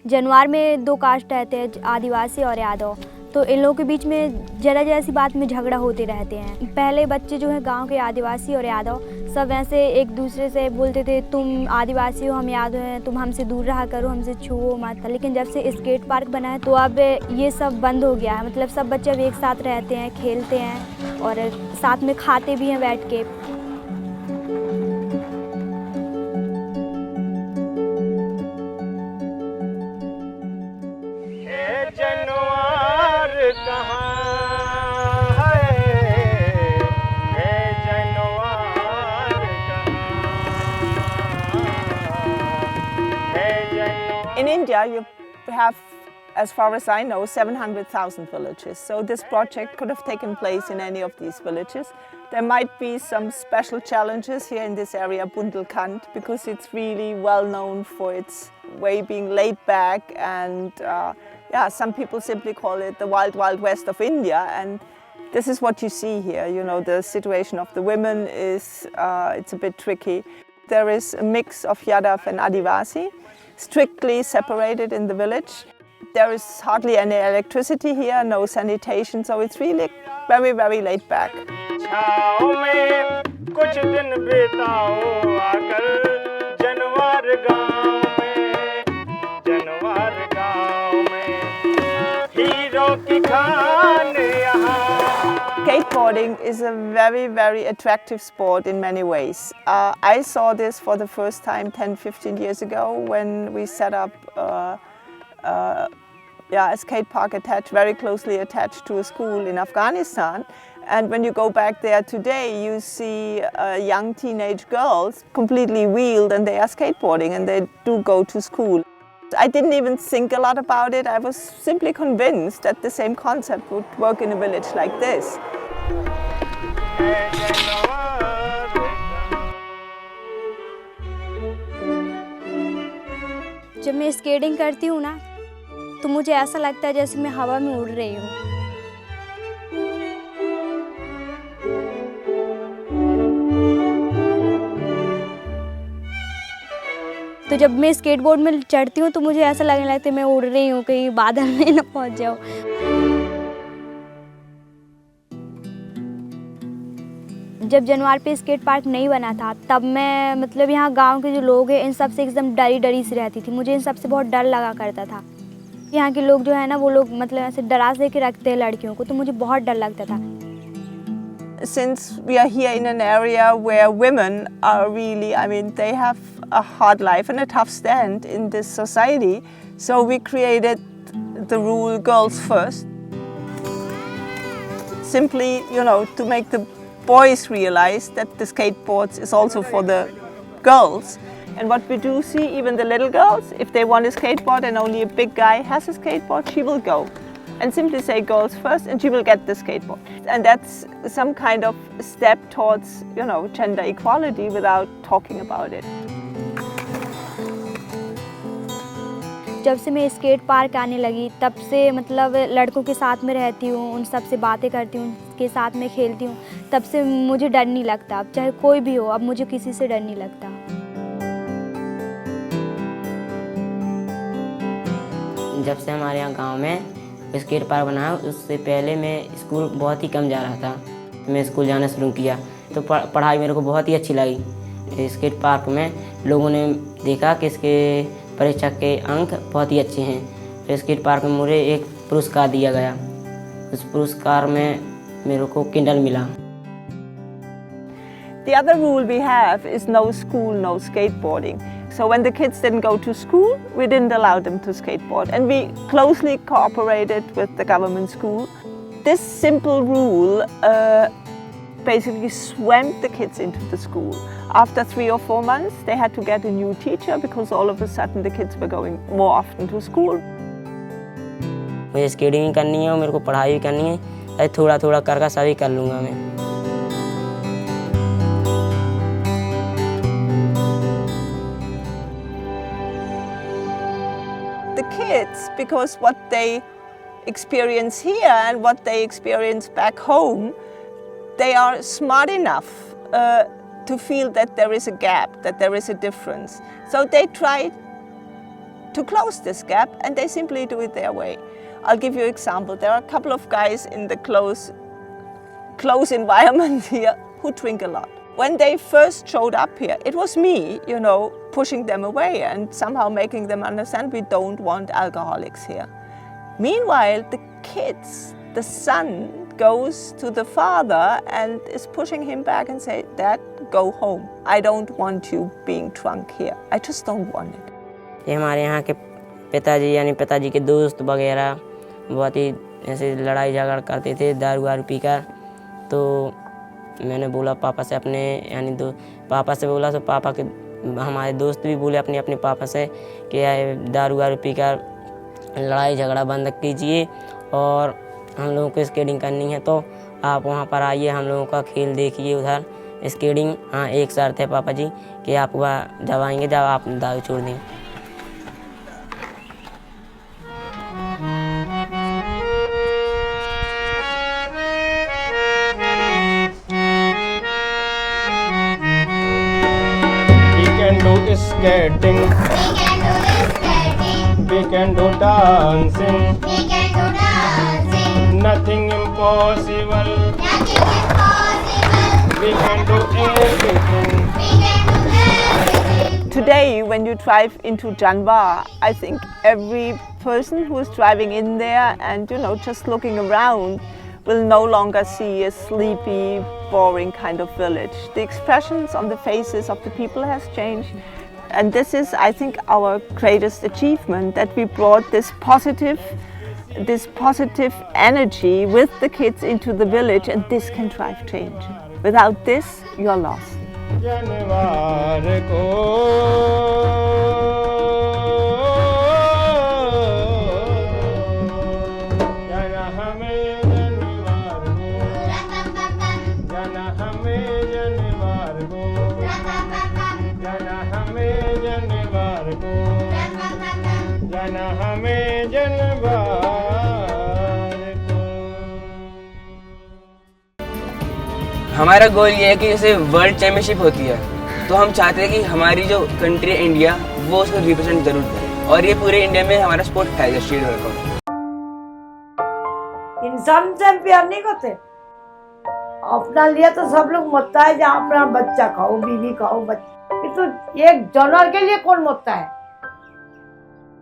जनवार में दो कास्ट रहते हैं, आदिवासी और यादव। तो इन लोगों के बीच में जरा सी बात में झगड़ा होते रहते हैं। पहले बच्चे जो है गांव के आदिवासी और यादव सब ऐसे एक दूसरे से बोलते थे, तुम आदिवासी हो हम यादव हैं, तुम हमसे दूर रहा करो, हमसे छुओ मत। लेकिन जब से स्केट पार्क बना है तो अब ये सब बंद हो गया है। मतलब सब बच्चे अब एक साथ रहते हैं, खेलते हैं और साथ में खाते भी हैं बैठ के। In India, you have, as far as I know, 700,000 villages. So this project could have taken place in any of these villages. There might be some special challenges here in this area, Bundelkhand, because it's really well known for its way being laid back, and some people simply call it the wild, wild west of India. And this is what you see here. You know, the situation of the women is it's a bit tricky. There is a mix of Yadav and Adivasi, strictly separated in the village. There is hardly any electricity here, no sanitation, so it's really very, very laid back. Skateboarding is a very, very attractive sport in many ways. I saw this for the first time 10-15 years ago when we set up a skate park very closely attached to a school in Afghanistan. And when you go back there today, you see young teenage girls completely wheeled and they are skateboarding and they do go to school. I didn't even think a lot about it. I was simply convinced that the same concept would work in a village like this. जब मैं skating करती हूँ ना, तो मुझे ऐसा लगता है जैसे मैं हवा में उड़ रही हूँ। तो जब मैं स्केटबोर्ड में चढ़ती हूँ तो मुझे ऐसा लगने लगता है मैं उड़ रही हूँ, कहीं बादल में ना पहुँच जाऊँ। जब जनवार पे स्केट पार्क नहीं बना था तब मैं मतलब यहाँ गांव के जो लोग हैं इन सब से एकदम डरी सी रहती थी। मुझे इन सब से बहुत डर लगा करता था। यहाँ के लोग जो है ना वो लोग मतलब ऐसे डरा से के रखते हैं लड़कियों को, तो मुझे बहुत डर लगता था। Since we are here in an area where women are really, they have a hard life and a tough stand in this society, so we created the rule girls first. Simply, to make the boys realize that the skateboards is also for the girls. And what we do see, even the little girls, if they want a skateboard and only a big guy has a skateboard, she will go and simply say girls first and she will get the skateboard. And that's some kind of step towards, gender equality without talking about it. जब से मैं skate park आने लगी तब से मतलब लड़कों के साथ में रहती हूँ, उन सब से बातें करती हूँ, उनके साथ में खेलती हूँ, तब से मुझे डर नहीं लगता। अब चाहे कोई भी हो, अब मुझे किसी से डर नहीं लगता। जब से हमारे यहाँ गांव में स्केट पार्क बना है, उससे पहले मैं स्कूल बहुत ही कम जा रहा था। मैं स्कूल जाना शुरू किया तो पढ़ाई मेरे को बहुत ही अच्छी लगी। स्केट पार्क में लोगों ने देखा कि इसके परीक्षा के अंक बहुत ही अच्छे हैं। फिर स्केट पार्क में मुझे एक पुरस्कार दिया गया। उस पुरस्कार में मेरे को किंडल मिला। The other rule we have is no school, no skateboarding. So when the kids didn't go to school, we didn't allow them to skateboard. And we closely cooperated with the government school. This simple rule basically swamped the kids into the school. After 3 or 4 months, they had to get a new teacher because all of a sudden the kids were going more often to school. मुझे skating भी करनी है और मेरे को पढ़ाई भी करनी है। थोड़ा थोड़ा कर सभी कर लूँगा मैं। The kids, because what they experience here and what they experience back home, they are smart enough to feel that there is a gap, that there is a difference. So they try to close this gap, and they simply do it their way. I'll give you an example. There are a couple of guys in the close environment here who drink a lot. When they first showed up here, it was me, pushing them away and somehow making them understand we don't want alcoholics here. Meanwhile, the kids, the son goes to the father and is pushing him back and say, "Dad, go home. I don't want you being drunk here. I just don't want it." ये हमारे यहाँ के पिताजी यानी पिताजी के दोस्त वगैरह बहुत ही ऐसे लड़ाई झगड़ा करते थे दारू वारू पीकर। तो मैंने बोला पापा से अपने पापा से बोला तो पापा के हमारे दोस्त भी बोले अपने अपने पापा से कि दारू वारू पीकर लड़ाई झगड़ा बंद कीजिए और हम लोगों को स्केटिंग करनी है तो आप वहाँ पर आइए, हम लोगों का खेल देखिए उधर स्केटिंग। हाँ, एक शर्त है पापा जी कि आप वह जब आएंगे जब आप दारू छोड़ देंगे। Skating, we can do dancing, nothing impossible, we can do everything. Today, when you drive into Janvar, I think every person who is driving in there and just looking around will no longer see a sleepy, boring kind of village. The expressions on the faces of the people has changed. And this is, I think, our greatest achievement, that we brought this positive energy with the kids into the village, and this can drive change. Without this, you are lost. हमारा गोल ये है कि जैसे world championship होती है तो हम चाहते हैं कि हमारी जो कंट्री इंडिया वो उसको रिप्रेजेंट जरूर करे और ये पूरे इंडिया में हमारा स्पोर्ट फैले स्ट्रीट वर्कआउट। इंसान चैंपियन नहीं होते, अपना लिए तो सब लोग मरता है, जहाँ अपना बच्चा खाओ, बीवी खाओ, बच्चा, तो एक जानवर के लिए कौन मरता है?